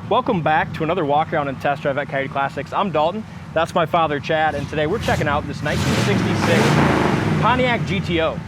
Welcome back to another walk around and test drive at Coyote Classics. I'm Dalton, that's my father Chad, and today we're checking out this 1966 Pontiac GTO.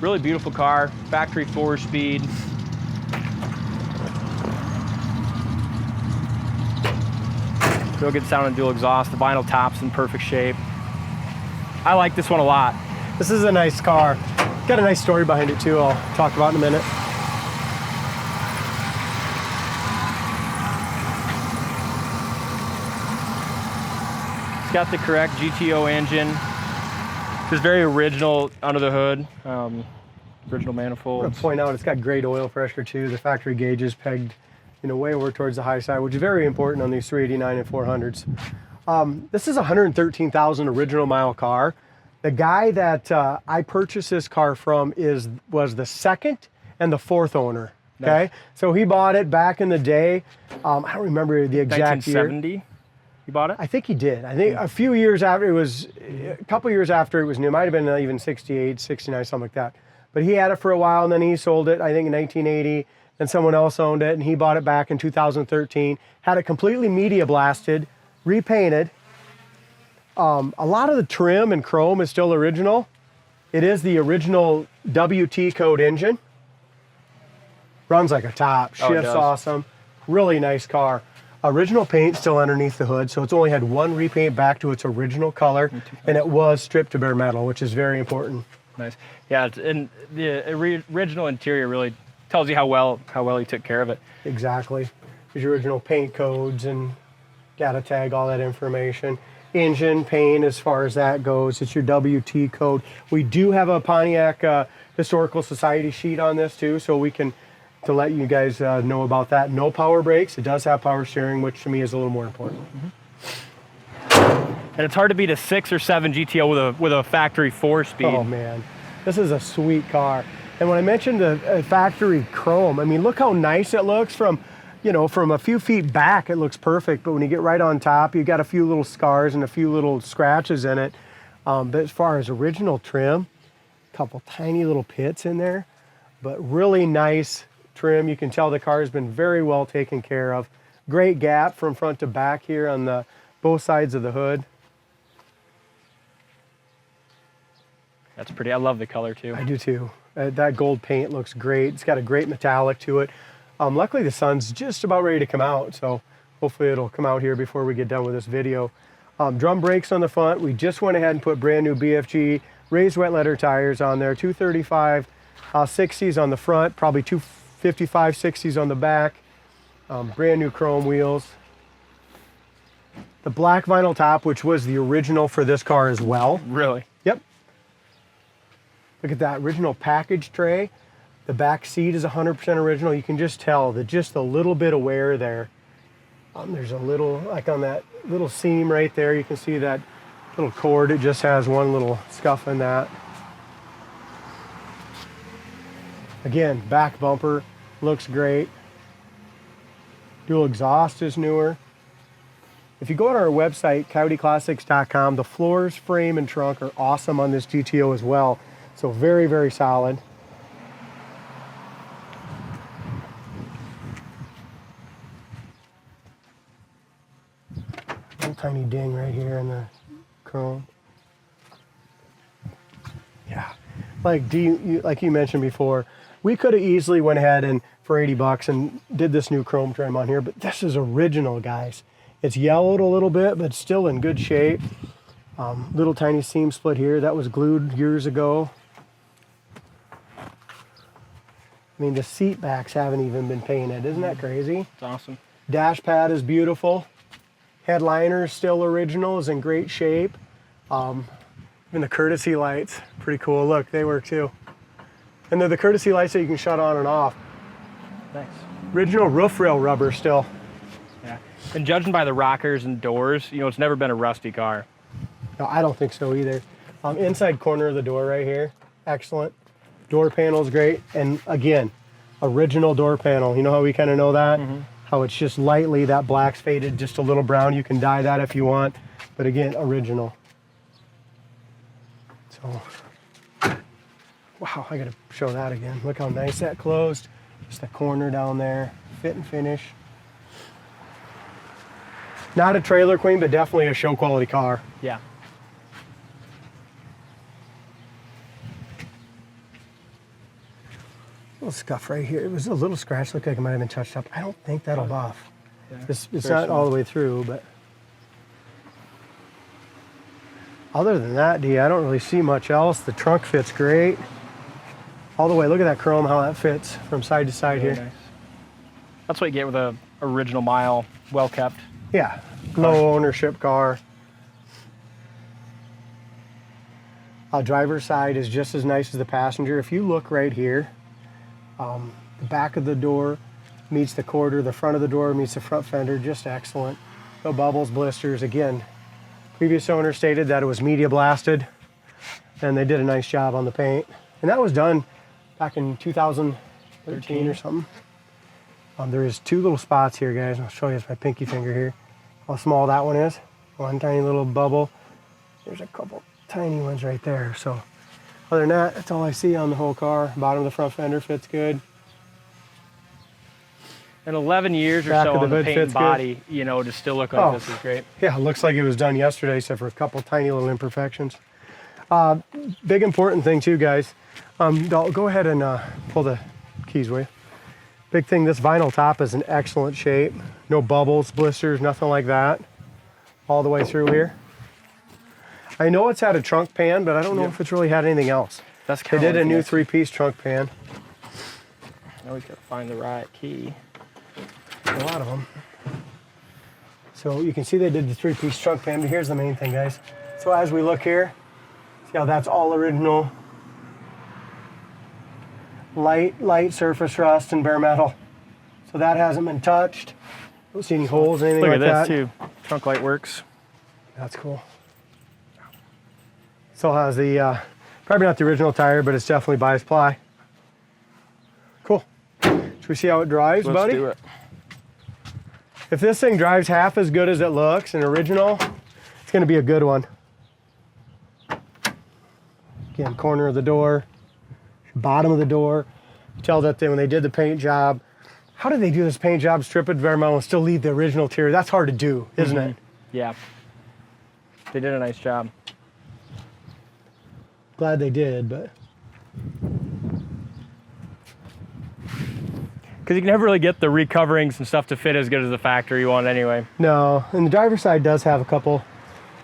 Really beautiful car, factory 4-speed. Real good sounding dual exhaust, the vinyl top's in perfect shape. I like this one a lot. This is a nice car. Got a nice story behind it too, I'll talk about in a minute. It's got the correct GTO engine. It's very original under the hood. Original manifolds. I'm gonna point out it's got great oil pressure too. The factory gauge is pegged, way over towards the high side, which is very important on these 389 and 400s. This is a 113,000 original mile car. The guy that I purchased this car from was the second and the fourth owner. Okay, so he bought it back in the day. I don't remember the exact 1970. year. You bought it? I think he did. I think a few years after, a couple years after it was new. It might have been even 68, 69, something like that. But he had it for a while and then he sold it, I think in 1980, and someone else owned it and he bought it back in 2013. Had it completely media blasted, repainted. A lot of the trim and chrome is still original. It is the original WT code engine. Runs like a top, shifts awesome. Really nice car. Original paint still underneath the hood, so it's only had one repaint back to its original color, and it was stripped to bare metal, which is very important. Nice. Yeah, and the original interior really tells you how well he took care of it. Exactly. There's your original paint codes and data tag, all that information. Engine, paint, as far as that goes, it's your WT code. We do have a Pontiac Historical Society sheet on this too, so we can, to let you guys know about that. No power brakes. It does have power steering, which to me is a little more important. And it's hard to beat a 6 or 7 GTO with a factory 4-speed. Oh man, this is a sweet car. And when I mentioned the factory chrome, I mean, look how nice it looks from, from a few feet back, it looks perfect. But when you get right on top, you got a few little scars and a few little scratches in it. But as far as original trim, a couple tiny little pits in there, but really nice trim. You can tell the car has been very well taken care of. Great gap from front to back here on both sides of the hood. That's pretty. I love the color too. I do too. That gold paint looks great. It's got a great metallic to it. Luckily the sun's just about ready to come out, so hopefully it'll come out here before we get done with this video. Drum brakes on the front. We just went ahead and put brand new BFG raised wet leather tires on there. 235 60s on the front, probably 255 60s on the back. Brand new chrome wheels. The black vinyl top, which was the original for this car as well. Really? Yep. Look at that original package tray. The back seat is 100% original. You can just tell that just a little bit of wear there. There's a little, like on that little seam right there, you can see that little cord. It just has one little scuff in that. Again, back bumper looks great. Dual exhaust is newer. If you go on our website, coyoteclassics.com, the floors, frame, and trunk are awesome on this GTO as well. So very, very solid. Little tiny ding right here in the chrome. Yeah, like you mentioned before, we could have easily went ahead and for 80 bucks and did this new chrome trim on here, but this is original, guys. It's yellowed a little bit, but still in good shape. Little tiny seam split here. That was glued years ago. I mean, the seat backs haven't even been painted. Isn't that crazy? It's awesome. Dash pad is beautiful. Headliner is still original, is in great shape. Even the courtesy lights, pretty cool. Look, they work too. And they're the courtesy lights that you can shut on and off. Nice. Original roof rail rubber still. Yeah. And judging by the rockers and doors, it's never been a rusty car. No, I don't think so either. Inside corner of the door right here, excellent. Door panel's great. And again, original door panel. You know how we kind of know that? How it's just lightly, that black's faded just a little brown. You can dye that if you want. But again, original. So, wow, I gotta show that again. Look how nice that closed. Just the corner down there, fit and finish. Not a trailer queen, but definitely a show quality car. Yeah. Little scuff right here. It was a little scratch. Looked like it might have been touched up. I don't think that'll buff. Yeah. It's Very not small. all the way through, but other than that, D, I don't really see much else. The trunk fits great. All the way. Look at that chrome, how that fits from side to side Very here. nice. That's what you get with a original mile, well kept. Yeah, low ownership car. Driver's side is just as nice as the passenger. If you look right here, the back of the door meets the quarter, the front of the door meets the front fender, just excellent. No bubbles, blisters. Again, previous owner stated that it was media blasted, and they did a nice job on the paint. And that was done back in 2013 or something. There is two little spots here, guys. I'll show you with my pinky finger here how small that one is. One tiny little bubble. There's a couple tiny ones right there. So other than that, that's all I see on the whole car. Bottom of the front fender fits good. And 11 years or Back so of the on the hood paint and fits good. body, you know, to still look like Oh. this is great. Yeah, it looks like it was done yesterday, except for a couple tiny little imperfections. Big important thing too, guys. Dalton, go ahead and pull the keys, will you? Big thing, this vinyl top is in excellent shape. No bubbles, blisters, nothing like that. All the way through here. I know it's had a trunk pan, but I don't know if it's really had anything else. That's They kind of did a new 3-piece trunk pan. Now we got to find the right key. A lot of them. So you can see they did the 3-piece trunk pan, but here's the main thing, guys. So as we look here, see how that's all original. Light surface rust and bare metal. So that hasn't been touched. Don't see any holes, anything Look like at this that. too. Trunk light works. That's cool. Still has the, probably not the original tire, but it's definitely bias ply. Cool. Should we see how it drives, Let's buddy? do it. If this thing drives half as good as it looks, an original, it's gonna be a good one. Again, corner of the door, bottom of the door. Tell that when they did the paint job, how did they do this paint job, strip it very well and still leave the original interior? That's hard to do, isn't it? Yeah. They did a nice job. Glad they did, but Because you can never really get the recoverings and stuff to fit as good as the factory one anyway. no. And the driver's side does have a couple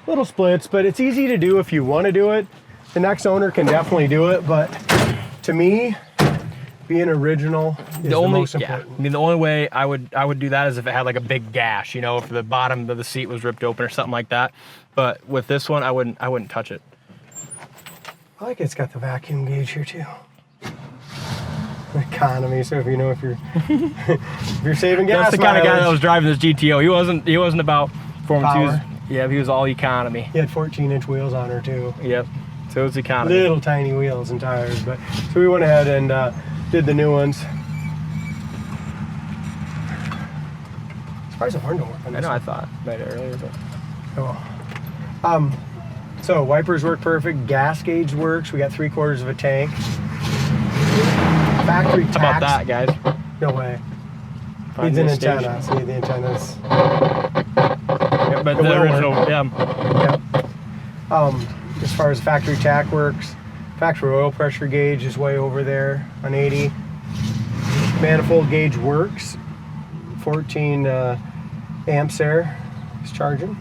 little splits, but it's easy to do if you want to do it. The next owner can definitely do it, but to me, being original is the most important. I mean, the only way I would do that is if it had like a big gash, you know, if the bottom of the seat was ripped open or something like that. But with this one, I wouldn't touch it. I like it's got the vacuum gauge here too. Economy, so if you know if you're if you're saving gas. That's the kind of guy that mileage. was driving this GTO. He wasn't about performance. Power. He was all economy. He had 14-inch wheels on her too. Yep. So it's economy. Little tiny wheels and tires, but so we went ahead and did the new ones. Surprised the horn don't work on I this know. one. I thought about it earlier, but Oh. So wipers work perfect. Gas gauge works. We got 3/4 of a tank. Factory tax. how about that, guys? No way. Find Needs an the station. antenna. See the antennas. Yeah, but It the will original, work. yeah. Yep. As far as factory tack works, factory oil pressure gauge is way over there on 80. Manifold gauge works. 14 amps there. It's charging.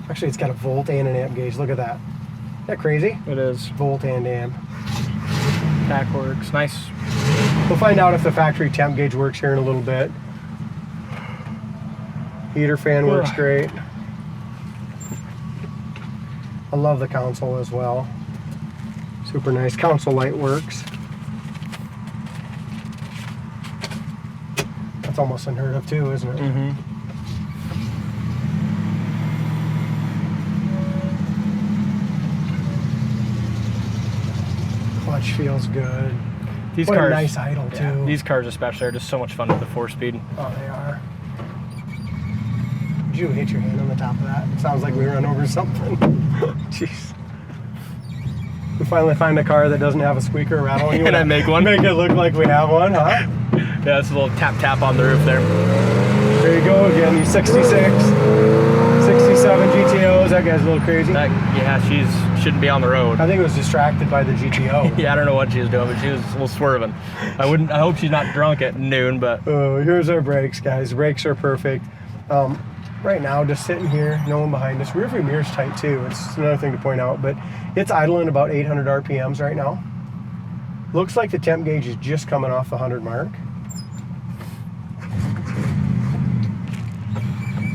Actually, it's got a volt and an amp gauge. Look at that. Isn't that crazy? It is. Volt and amp. Tack works. Nice. We'll find out if the factory temp gauge works here in a little bit. Heater fan works great. I love the console as well. Super nice. Console light works. That's almost unheard of too, isn't it? Mm-hmm. Clutch feels good. These What cars, a nice idle yeah, too. these cars especially are just so much fun with the 4-speed. Oh, they are. Did you hit your hand on the top of that? It sounds like we ran over something. Jeez. We finally find a car that doesn't have a squeaker or rattle. And I make one. Make it look like we have one, huh? Yeah, it's a little tap tap on the roof there. There you go again, these 66, 67 GTOs. That guy's a little crazy. Yeah, shouldn't be on the road. I think it was distracted by the GTO. Yeah, I don't know what she was doing, but she was a little swerving. I hope she's not drunk at noon, but. Here's our brakes, guys. The brakes are perfect. Right now, just sitting here, no one behind us. Rear view mirror's tight too. It's another thing to point out, but it's idling about 800 RPMs right now. Looks like the temp gauge is just coming off the 100 mark.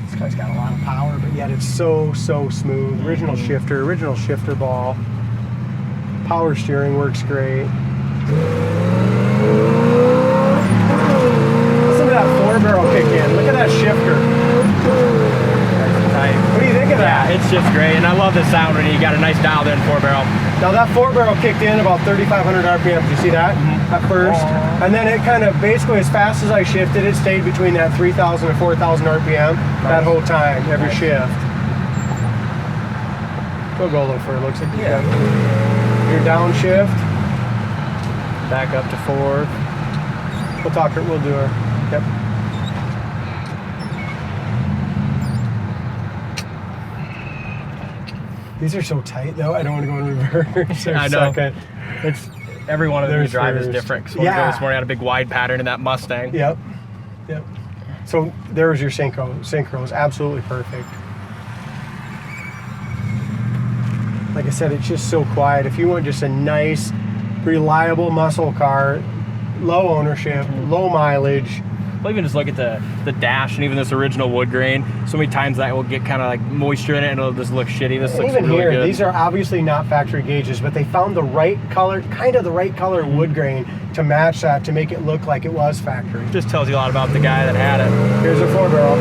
This guy's got a lot of power, but yet it's so smooth. Original shifter ball. Power steering works great. Listen to that 4-barrel kick in. Look at that shifter. What do you think of that? Yeah, it's just great, and I love the sound when you got a nice dialed in 4-barrel. Now that 4-barrel kicked in about 3,500 RPM. Did you see that at first? And then it kind of basically, as fast as I shifted, it stayed between that 3,000 and 4,000 RPM that whole time, every shift. We'll go a little further. Looks like you got your downshift. Back up to 4. We'll do her. Yep. These are so tight though. I don't want to go in reverse. I know. It's every one of them you drive is different. So this morning I had a big wide pattern in that Mustang. Yep. So there's your synchro is absolutely perfect. Like I said, it's just so quiet. If you want just a nice, reliable muscle car, low ownership, low mileage. Well, even just look at the dash and even this original wood grain. So many times that will get kind of like moisture in it and it'll just look shitty. This looks even really here, good. These are obviously not factory gauges, but they found the right color, kind of the right color wood grain to match that, to make it look like it was factory. Just tells you a lot about the guy that had it. Here's a 4-barrel.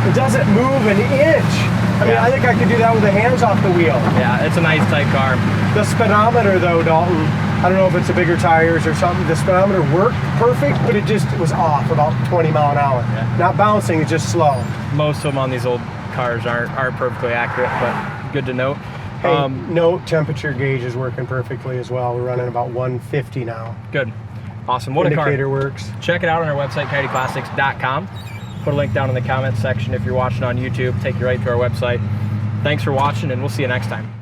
It doesn't move an inch. I mean, I think I could do that with the hands off the wheel. Yeah, it's a nice tight car. The speedometer though, Dalton, I don't know if it's the bigger tires or something, the speedometer worked perfect, but it was off about 20 mile an hour. Yeah. Not bouncing, it's just slow. Most of them on these old cars aren't perfectly accurate, but good to note. Hey, note temperature gauge is working perfectly as well. We're running about 150 now. Good. Awesome. What Indicator a car. works. Check it out on our website, coyoteclassics.com. Put a link down in the comments section if you're watching on YouTube. Take you right to our website. Thanks for watching, and we'll see you next time.